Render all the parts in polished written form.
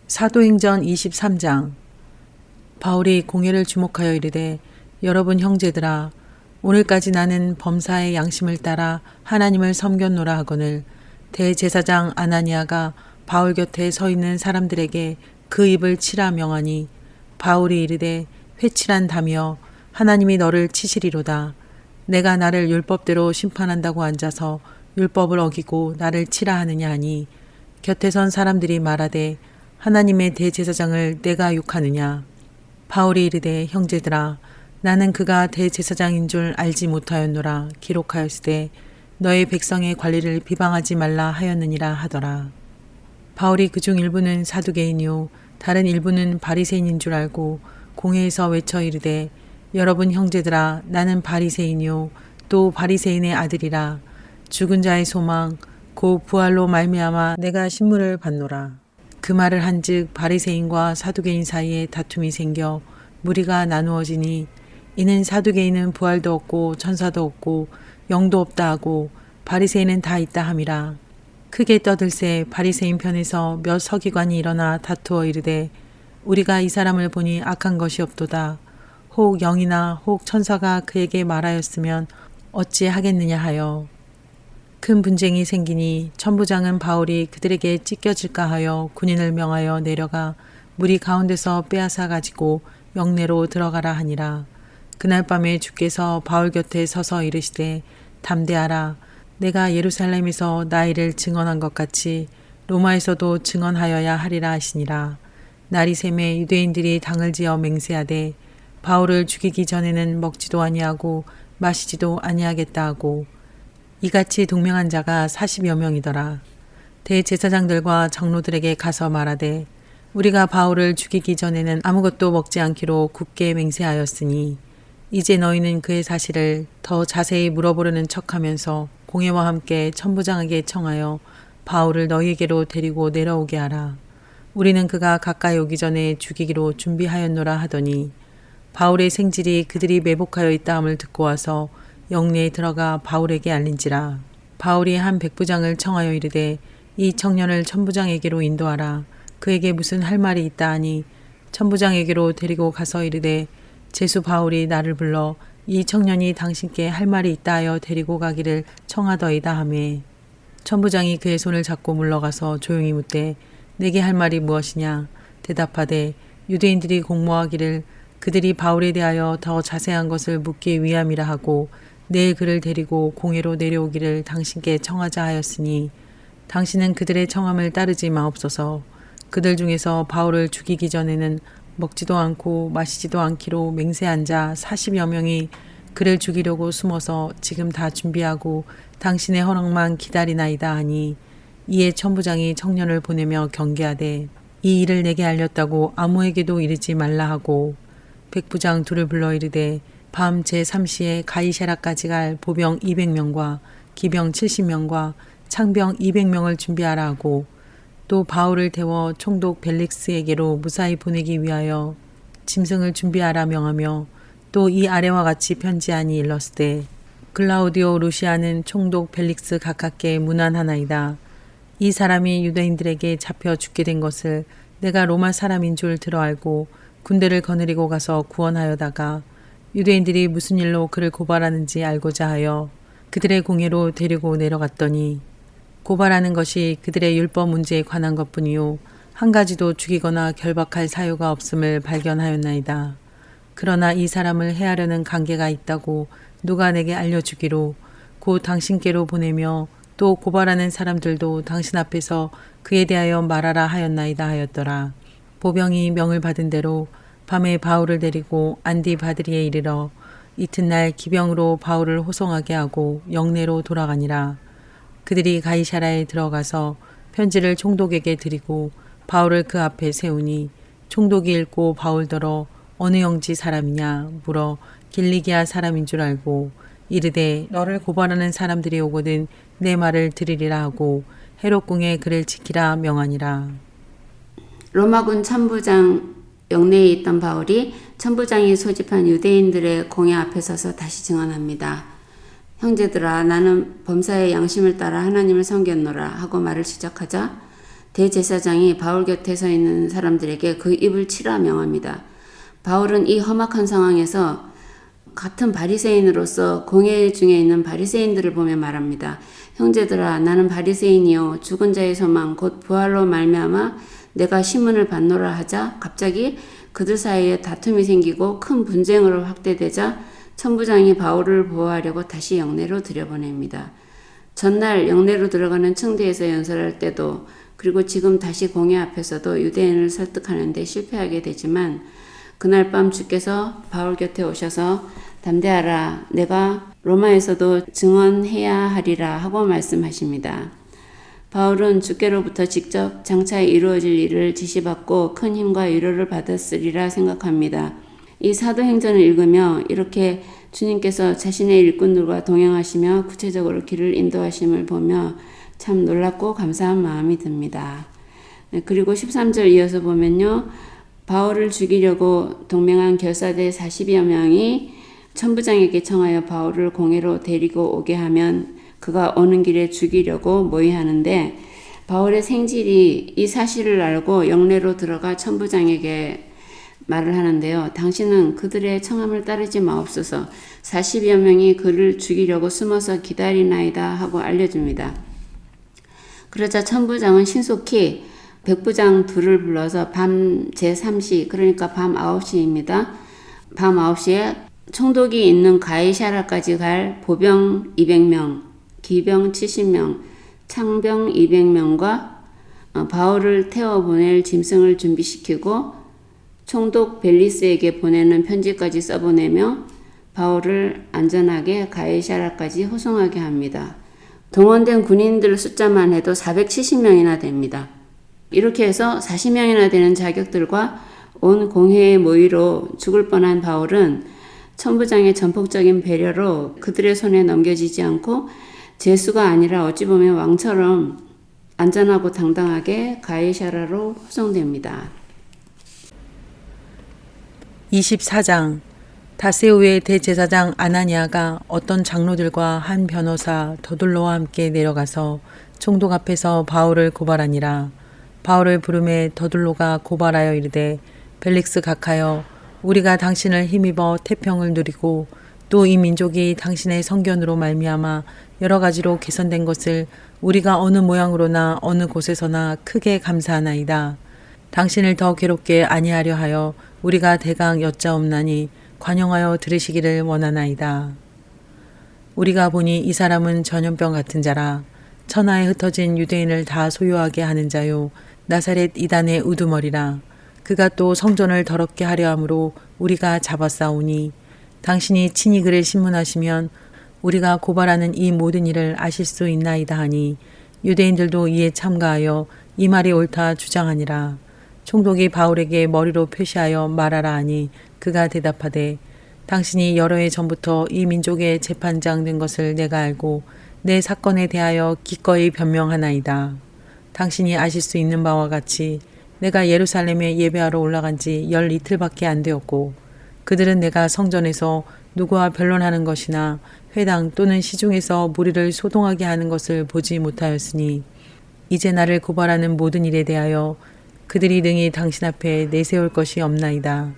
사도행전 23장. 바울이 공회를 주목하여 이르되, 여러분 형제들아, 오늘까지 나는 범사의 양심을 따라 하나님을 섬겼노라 하거늘, 대제사장 아나니아가 바울 곁에 서 있는 사람들에게 그 입을 치라 명하니, 바울이 이르되, 회칠한 다며 하나님이 너를 치시리로다. 내가 나를 율법대로 심판한다고 앉아서 율법을 어기고 나를 치라 하느냐 하니, 곁에 선 사람들이 말하되, 하나님의 대제사장을 내가 욕하느냐. 바울이 이르되, 형제들아, 나는 그가 대제사장인 줄 알지 못하였노라 기록하였으되 너의 백성의 관리를 비방하지 말라 하였느니라 하더라. 바울이 그중 일부는 사두개인이요 다른 일부는 바리새인인 줄 알고 공회에서 외쳐 이르되, 여러분 형제들아, 나는 바리새인이요 또 바리새인의 아들이라. 죽은 자의 소망 곧 부활로 말미암아 내가 신문을 받노라. 그 말을 한즉 바리새인과 사두개인 사이에 다툼이 생겨 무리가 나누어지니, 이는 사두개인은 부활도 없고 천사도 없고 영도 없다 하고 바리새인은 다 있다 함이라. 크게 떠들새 바리새인 편에서 몇 서기관이 일어나 다투어 이르되, 우리가 이 사람을 보니 악한 것이 없도다. 혹 영이나 혹 천사가 그에게 말하였으면 어찌 하겠느냐 하여 큰 분쟁이 생기니, 천부장은 바울이 그들에게 찢겨질까 하여 군인을 명하여 내려가 무리 가운데서 빼앗아 가지고 영내로 들어가라 하니라. 그날 밤에 주께서 바울 곁에 서서 이르시되, 담대하라. 내가 예루살렘에서 나의 일을 증언한 것 같이 로마에서도 증언하여야 하리라 하시니라. 날이 새매 유대인들이 당을 지어 맹세하되, 바울을 죽이기 전에는 먹지도 아니하고 마시지도 아니하겠다 하고, 이같이 동명한 자가 40여 명이더라. 대제사장들과 장로들에게 가서 말하되, 우리가 바울을 죽이기 전에는 아무것도 먹지 않기로 굳게 맹세하였으니, 이제 너희는 그의 사실을 더 자세히 물어보려는 척하면서 공회와 함께 천부장에게 청하여 바울을 너희에게로 데리고 내려오게 하라. 우리는 그가 가까이 오기 전에 죽이기로 준비하였노라 하더니, 바울의 생질이 그들이 매복하여 있다함을 듣고 와서 영내에 들어가 바울에게 알린지라. 바울이 한 백부장을 청하여 이르되, 이 청년을 천부장에게로 인도하라. 그에게 무슨 할 말이 있다 하니, 천부장에게로 데리고 가서 이르되, 제수 바울이 나를 불러 이 청년이 당신께 할 말이 있다 하여 데리고 가기를 청하더이다 하매, 천부장이 그의 손을 잡고 물러가서 조용히 묻되, 내게 할 말이 무엇이냐. 대답하되, 유대인들이 공모하기를 그들이 바울에 대하여 더 자세한 것을 묻기 위함이라 하고 내일 그를 데리고 공회로 내려오기를 당신께 청하자 하였으니, 당신은 그들의 청함을 따르지 마옵소서. 그들 중에서 바울을 죽이기 전에는 먹지도 않고 마시지도 않기로 맹세한 자 40여 명이 그를 죽이려고 숨어서 지금 다 준비하고 당신의 허락만 기다리나이다 하니, 이에 천부장이 청년을 보내며 경계하되, 이 일을 내게 알렸다고 아무에게도 이르지 말라 하고, 백부장 둘을 불러 이르되, 밤 제3시에 가이사랴까지 갈 보병 200명과 기병 70명과 창병 200명을 준비하라 하고, 또 바울을 태워 총독 벨릭스에게로 무사히 보내기 위하여 짐승을 준비하라 명하며, 또 이 아래와 같이 편지하니 일렀으되, 글라우디오 루시아는 총독 벨릭스 가깝게 문안하나이다. 이 사람이 유대인들에게 잡혀 죽게 된 것을 내가 로마 사람인 줄 들어 알고 군대를 거느리고 가서 구원하여다가 유대인들이 무슨 일로 그를 고발하는지 알고자 하여 그들의 공회로 데리고 내려갔더니, 고발하는 것이 그들의 율법 문제에 관한 것뿐이요 한 가지도 죽이거나 결박할 사유가 없음을 발견하였나이다. 그러나 이 사람을 해하려는 관계가 있다고 누가 내게 알려주기로 곧 당신께로 보내며, 또 고발하는 사람들도 당신 앞에서 그에 대하여 말하라 하였나이다 하였더라. 보병이 명을 받은 대로 밤에 바울을 데리고 안디바드리에 이르러 이튿날 기병으로 바울을 호송하게 하고 영내로 돌아가니라. 그들이 가이사랴에 들어가서 편지를 총독에게 드리고 바울을 그 앞에 세우니, 총독이 읽고 바울더러 어느 영지 사람이냐 물어 길리기아 사람인 줄 알고 이르되, 너를 고발하는 사람들이 오거든 내 말을 들으리라 하고 헤롯궁에 그를 지키라 명하니라. 로마군 천부장 영내에 있던 바울이 천부장이 소집한 유대인들의 공회 앞에 서서 다시 증언합니다. 형제들아, 나는 범사의 양심을 따라 하나님을 섬겼노라 하고 말을 시작하자, 대제사장이 바울 곁에 서 있는 사람들에게 그 입을 치라 명합니다. 바울은 이 험악한 상황에서 같은 바리새인으로서 공회 중에 있는 바리새인들을 보며 말합니다. 형제들아, 나는 바리새인이요 죽은 자의 소망 곧 부활로 말미암아 내가 시문을 받노라 하자 갑자기 그들 사이에 다툼이 생기고 큰 분쟁으로 확대되자 천부장이 바울을 보호하려고 다시 영내로 들여보냅니다. 전날 영내로 들어가는 청대에서 연설할 때도 그리고 지금 다시 공회 앞에서도 유대인을 설득하는 데 실패하게 되지만 그날 밤 주께서 바울 곁에 오셔서 담대하라, 내가 로마에서도 증언해야 하리라 하고 말씀하십니다. 바울은 주께로부터 직접 장차 이루어질 일을 지시받고 큰 힘과 위로를 받았으리라 생각합니다. 이 사도행전을 읽으며 이렇게 주님께서 자신의 일꾼들과 동행하시며 구체적으로 길을 인도하심을 보며 참 놀랍고 감사한 마음이 듭니다. 그리고 13절 이어서 보면요. 바울을 죽이려고 동맹한 결사대 40여 명이 천부장에게 청하여 바울을 공회로 데리고 오게 하면 그가 오는 길에 죽이려고 모의하는데 바울의 생질이 이 사실을 알고 영내로 들어가 천부장에게 말을 하는데요. 당신은 그들의 청함을 따르지 마옵소서. 40여 명이 그를 죽이려고 숨어서 기다리나이다 하고 알려줍니다. 그러자 천부장은 신속히 백부장 둘을 불러서 밤 제3시 그러니까 밤 9시입니다. 밤 9시에 총독이 있는 가이사라까지 갈 보병 200명, 기병 70명, 창병 200명과 바울을 태워보낼 짐승을 준비시키고 총독 벨리스에게 보내는 편지까지 써보내며 바울을 안전하게 가이사라까지 호송하게 합니다. 동원된 군인들 숫자만 해도 470명이나 됩니다. 이렇게 해서 40명이나 되는 자격들과 온 공회의 모의로 죽을 뻔한 바울은 천부장의 전폭적인 배려로 그들의 손에 넘겨지지 않고 제수가 아니라 어찌 보면 왕처럼 안전하고 당당하게 가이사라로 호송됩니다. 24장 다세오의 대제사장 아나니아가 어떤 장로들과 한 변호사 더둘로와 함께 내려가서 총독 앞에서 바울을 고발하니라. 바울을 부르매 더둘로가 고발하여 이르되 벨릭스 각하여 우리가 당신을 힘입어 태평을 누리고 또 이 민족이 당신의 성견으로 말미암아 여러 가지로 개선된 것을 우리가 어느 모양으로나 어느 곳에서나 크게 감사하나이다. 당신을 더 괴롭게 아니하려 하여 우리가 대강 여짜옵나니 관용하여 들으시기를 원하나이다. 우리가 보니 이 사람은 전염병 같은 자라. 천하에 흩어진 유대인을 다 소유하게 하는 자요 나사렛 이단의 우두머리라. 그가 또 성전을 더럽게 하려 함으로 우리가 잡아싸우니 당신이 친히 그를 신문하시면 우리가 고발하는 이 모든 일을 아실 수 있나이다 하니 유대인들도 이에 참가하여 이 말이 옳다 주장하니라. 총독이 바울에게 머리로 표시하여 말하라 하니 그가 대답하되 당신이 여러 해 전부터 이 민족의 재판장 된 것을 내가 알고 내 사건에 대하여 기꺼이 변명하나이다. 당신이 아실 수 있는 바와 같이 내가 예루살렘에 예배하러 올라간 지 12일밖에 안 되었고 그들은 내가 성전에서 누구와 변론하는 것이나 회당 또는 시중에서 무리를 소동하게 하는 것을 보지 못하였으니 이제 나를 고발하는 모든 일에 대하여 그들이 능히 당신 앞에 내세울 것이 없나이다.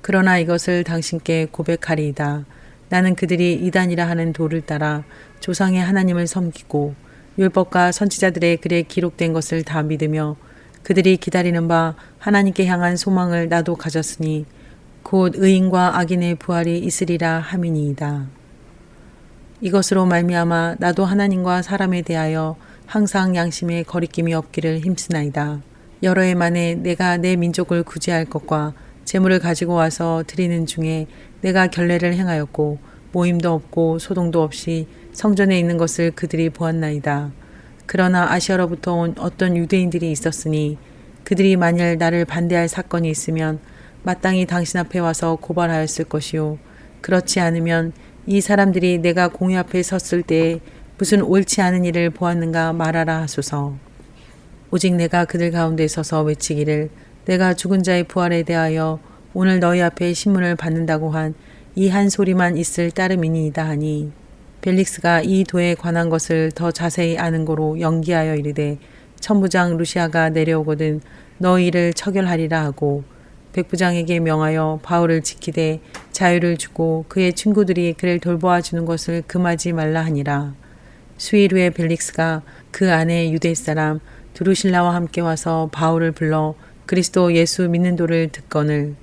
그러나 이것을 당신께 고백하리이다. 나는 그들이 이단이라 하는 도를 따라 조상의 하나님을 섬기고 율법과 선지자들의 글에 기록된 것을 다 믿으며 그들이 기다리는 바 하나님께 향한 소망을 나도 가졌으니 곧 의인과 악인의 부활이 있으리라 함이니이다. 이것으로 말미암아 나도 하나님과 사람에 대하여 항상 양심에 거리낌이 없기를 힘쓰나이다. 여러 해 만에 내가 내 민족을 구제할 것과 재물을 가지고 와서 드리는 중에 내가 결례를 행하였고 모임도 없고 소동도 없이 성전에 있는 것을 그들이 보았나이다. 그러나 아시아로부터 온 어떤 유대인들이 있었으니 그들이 만일 나를 반대할 사건이 있으면 마땅히 당신 앞에 와서 고발하였을 것이요 그렇지 않으면 이 사람들이 내가 공회 앞에 섰을 때에 무슨 옳지 않은 일을 보았는가 말하라 하소서. 오직 내가 그들 가운데 서서 외치기를 내가 죽은 자의 부활에 대하여 오늘 너희 앞에 신문을 받는다고 한 이 한 소리만 있을 따름이니이다 하니 벨릭스가 이 도에 관한 것을 더 자세히 아는 고로 연기하여 이르되 천부장 루시아가 내려오거든 너 이를 처결하리라 하고 백부장에게 명하여 바울을 지키되 자유를 주고 그의 친구들이 그를 돌보아 주는 것을 금하지 말라 하니라. 수일 후에 벨릭스가 그 아내 유대 사람 드루실라와 함께 와서 바울을 불러 그리스도 예수 믿는 도를 듣거늘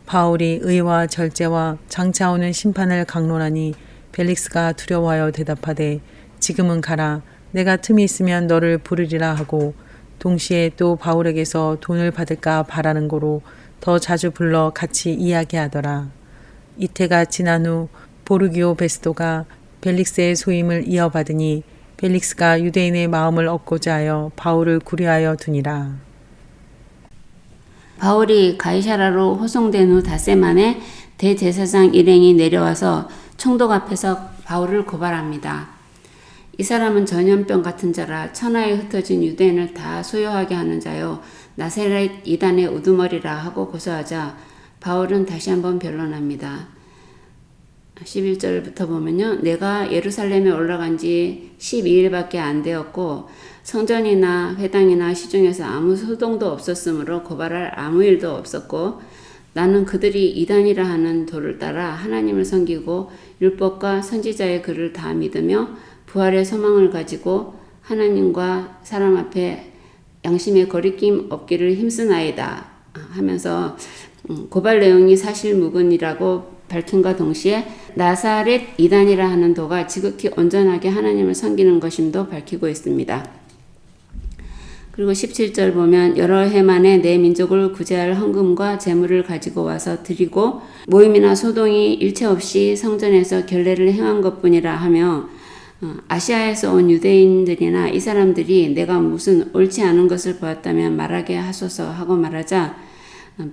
바울이 의와 절제와 장차 오는 심판을 강론하니 벨릭스가 두려워하여 대답하되 지금은 가라 내가 틈이 있으면 너를 부르리라 하고 동시에 또 바울에게서 돈을 받을까 바라는 거로 더 자주 불러 같이 이야기하더라. 이태가 지난 후 보르기오 베스도가 벨릭스의 소임을 이어받으니 벨릭스가 유대인의 마음을 얻고자 하여 바울을 구려하여 두니라. 바울이 가이사라로 호송된 후 닷새 만에 대제사장 일행이 내려와서 총독 앞에서 바울을 고발합니다. 이 사람은 전염병 같은 자라 천하에 흩어진 유대인을 다 소요하게 하는 자요 나사렛 이단의 우두머리라 하고 고소하자 바울은 다시 한번 변론합니다. 11절부터 보면요. 내가 예루살렘에 올라간 지 12일밖에 안 되었고 성전이나 회당이나 시중에서 아무 소동도 없었으므로 고발할 아무 일도 없었고 나는 그들이 이단이라 하는 도를 따라 하나님을 섬기고 율법과 선지자의 글을 다 믿으며 부활의 소망을 가지고 하나님과 사람 앞에 양심의 거리낌 없기를 힘쓰나이다 하면서 고발 내용이 사실무근이라고 밝힘과 동시에 나사렛 이단이라 하는 도가 지극히 온전하게 하나님을 섬기는 것임도 밝히고 있습니다. 그리고 17절 보면 여러 해 만에 내 민족을 구제할 헌금과 제물을 가지고 와서 드리고 모임이나 소동이 일체 없이 성전에서 결례를 행한 것뿐이라 하며 아시아에서 온 유대인들이나 이 사람들이 내가 무슨 옳지 않은 것을 보았다면 말하게 하소서 하고 말하자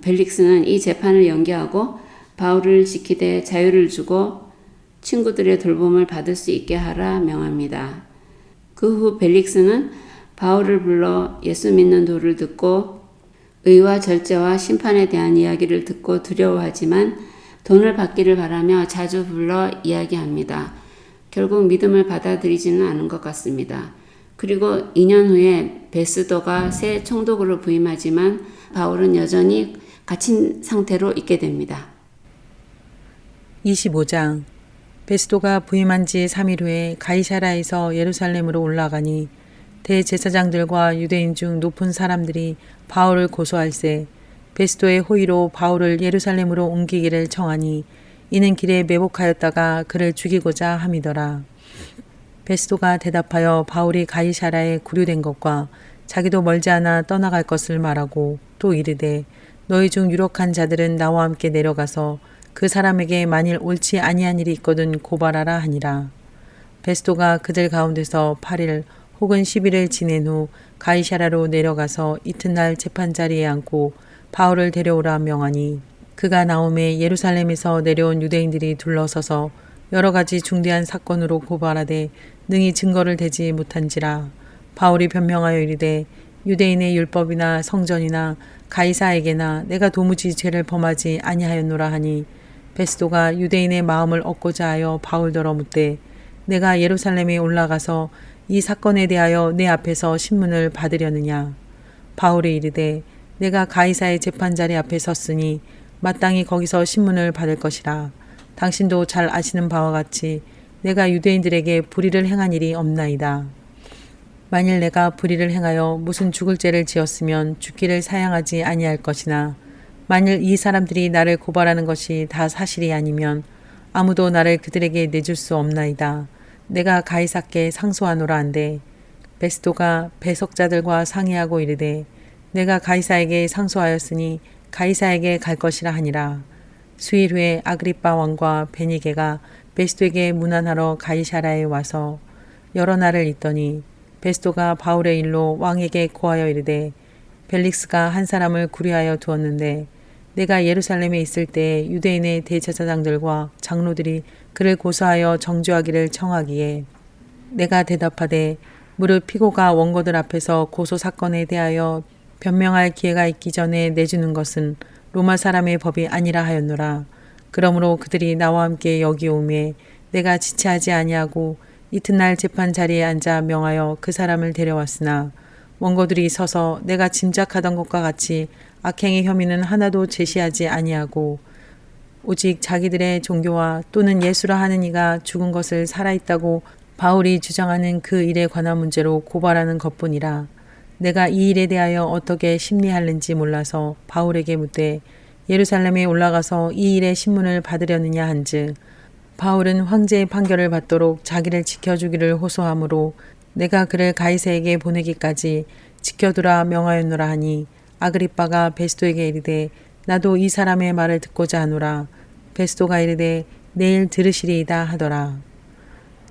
벨릭스는 이 재판을 연기하고 바울을 지키되 자유를 주고 친구들의 돌봄을 받을 수 있게 하라 명합니다. 그 후 벨릭스는 바울을 불러 예수 믿는 도를 듣고 의와 절제와 심판에 대한 이야기를 듣고 두려워하지만 돈을 받기를 바라며 자주 불러 이야기합니다. 결국 믿음을 받아들이지는 않은 것 같습니다. 그리고 2년 후에 베스도가 새 총독으로 부임하지만 바울은 여전히 갇힌 상태로 있게 됩니다. 25장 베스도가 부임한 지 3일 후에 가이사라에서 예루살렘으로 올라가니 대제사장들과 유대인 중 높은 사람들이 바울을 고소할세 베스도의 호의로 바울을 예루살렘으로 옮기기를 청하니 이는 길에 매복하였다가 그를 죽이고자 함이더라. 베스도가 대답하여 바울이 가이사라에 구류된 것과 자기도 멀지 않아 떠나갈 것을 말하고 또 이르되 너희 중 유력한 자들은 나와 함께 내려가서 그 사람에게 만일 옳지 아니한 일이 있거든 고발하라 하니라. 베스도가 그들 가운데서 8일 혹은 10일을 지낸 후 가이사라로 내려가서 이튿날 재판자리에 앉고 바울을 데려오라 명하니 그가 나오매 예루살렘에서 내려온 유대인들이 둘러서서 여러 가지 중대한 사건으로 고발하되 능히 증거를 대지 못한지라. 바울이 변명하여 이르되 유대인의 율법이나 성전이나 가이사에게나 내가 도무지 죄를 범하지 아니하였노라 하니 베스도가 유대인의 마음을 얻고자 하여 바울더러 묻되 내가 예루살렘에 올라가서 이 사건에 대하여 내 앞에서 신문을 받으려느냐. 바울이 이르되 내가 가이사의 재판자리 앞에 섰으니 마땅히 거기서 신문을 받을 것이라. 당신도 잘 아시는 바와 같이 내가 유대인들에게 불의를 행한 일이 없나이다. 만일 내가 불의를 행하여 무슨 죽을 죄를 지었으면 죽기를 사양하지 아니할 것이나 만일 이 사람들이 나를 고발하는 것이 다 사실이 아니면 아무도 나를 그들에게 내줄 수 없나이다. 내가 가이사께 상소하노라 한데 베스도가 배석자들과 상의하고 이르되 내가 가이사에게 상소하였으니 가이사에게 갈 것이라 하니라. 수일 후에 아그리빠 왕과 베니게가 베스도에게 문안하러 가이사라에 와서 여러 날을 있더니 베스도가 바울의 일로 왕에게 고하여 이르되 벨릭스가 한 사람을 구리하여 두었는데 내가 예루살렘에 있을 때 유대인의 대제사장들과 장로들이 그를 고소하여 정죄하기를 청하기에 내가 대답하되 무릇 피고가 원고들 앞에서 고소 사건에 대하여 변명할 기회가 있기 전에 내주는 것은 로마 사람의 법이 아니라 하였노라. 그러므로 그들이 나와 함께 여기 오매 내가 지체하지 아니하고 이튿날 재판 자리에 앉아 명하여 그 사람을 데려왔으나 원고들이 서서 내가 짐작하던 것과 같이 악행의 혐의는 하나도 제시하지 아니하고 오직 자기들의 종교와 또는 예수라 하는 이가 죽은 것을 살아있다고 바울이 주장하는 그 일에 관한 문제로 고발하는 것뿐이라. 내가 이 일에 대하여 어떻게 심리하는지 몰라서 바울에게 묻되 예루살렘에 올라가서 이 일의 신문을 받으려느냐 한즉 바울은 황제의 판결을 받도록 자기를 지켜주기를 호소하므로 내가 그를 가이사에게 보내기까지 지켜두라 명하였노라 하니 아그리빠가 베스도에게 이르되 나도 이 사람의 말을 듣고자 하노라. 베스도가 이르되 내일 들으시리이다 하더라.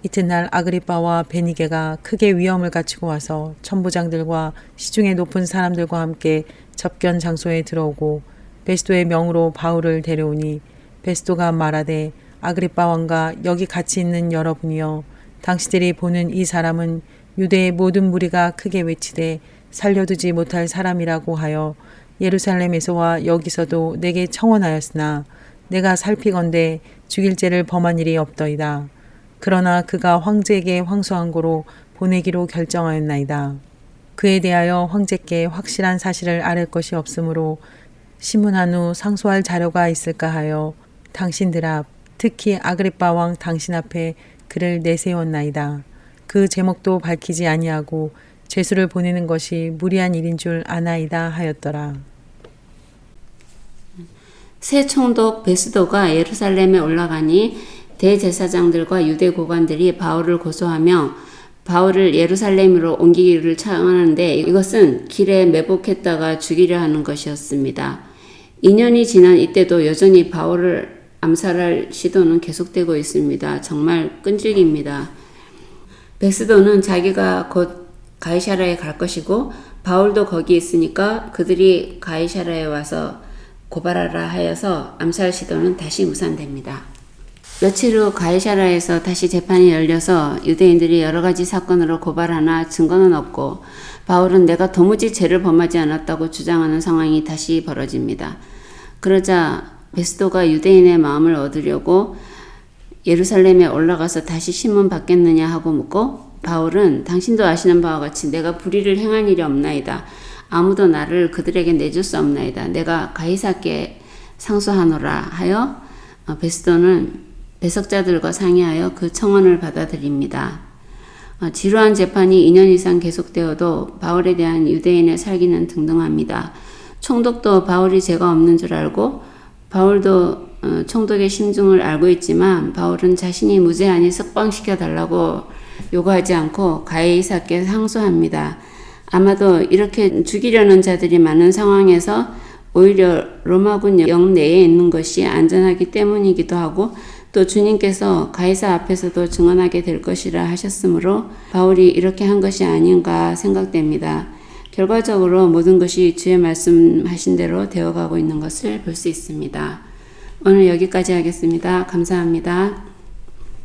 이튿날 아그리빠와 베니게가 크게 위험을 갖추고 와서 천부장들과 시중에 높은 사람들과 함께 접견 장소에 들어오고 베스도의 명으로 바울을 데려오니 베스도가 말하되 아그리빠 왕과 여기 같이 있는 여러분이여 당신들이 보는 이 사람은 유대의 모든 무리가 크게 외치되 살려두지 못할 사람이라고 하여 예루살렘에서와 여기서도 내게 청원하였으나 내가 살피건대 죽일 죄를 범한 일이 없더이다. 그러나 그가 황제에게 황소한 고로 보내기로 결정하였나이다. 그에 대하여 황제께 확실한 사실을 아를 것이 없으므로 심문한 후 상소할 자료가 있을까 하여 당신들 앞 특히 아그리빠 왕 당신 앞에 그를 내세웠나이다. 그 제목도 밝히지 아니하고 죄수를 보내는 것이 무리한 일인 줄 아나이다 하였더라. 새 총독 베스도가 예루살렘에 올라가니 대제사장들과 유대 고관들이 바울을 고소하며 바울을 예루살렘으로 옮기기를 청하는데 이것은 길에 매복했다가 죽이려 하는 것이었습니다. 2년이 지난 이때도 여전히 바울을 암살할 시도는 계속되고 있습니다. 정말 끈질깁니다. 베스도는 자기가 곧 가이사랴에 갈 것이고 바울도 거기 있으니까 그들이 가이사랴에 와서 고발하라 하여서 암살 시도는 다시 무산됩니다. 며칠 후 가이사랴에서 다시 재판이 열려서 유대인들이 여러 가지 사건으로 고발하나 증거는 없고 바울은 내가 도무지 죄를 범하지 않았다고 주장하는 상황이 다시 벌어집니다. 그러자 베스도가 유대인의 마음을 얻으려고 예루살렘에 올라가서 다시 신문 받겠느냐 하고 묻고 바울은 당신도 아시는 바와 같이 내가 불의를 행한 일이 없나이다. 아무도 나를 그들에게 내줄 수 없나이다. 내가 가이사께 상소하노라 하여 베스도는 배석자들과 상의하여 그 청원을 받아들입니다. 지루한 재판이 2년 이상 계속되어도 바울에 대한 유대인의 살기는 등등합니다. 총독도 바울이 죄가 없는 줄 알고 바울도 총독의 심중을 알고 있지만 바울은 자신이 무죄하니 석방시켜 달라고 요구하지 않고 가이사께 상소합니다. 아마도 이렇게 죽이려는 자들이 많은 상황에서 오히려 로마군 영내에 있는 것이 안전하기 때문이기도 하고 또 주님께서 가이사 앞에서도 증언하게 될 것이라 하셨으므로 바울이 이렇게 한 것이 아닌가 생각됩니다. 결과적으로 모든 것이 주의 말씀하신 대로 되어가고 있는 것을 볼 수 있습니다. 오늘 여기까지 하겠습니다. 감사합니다.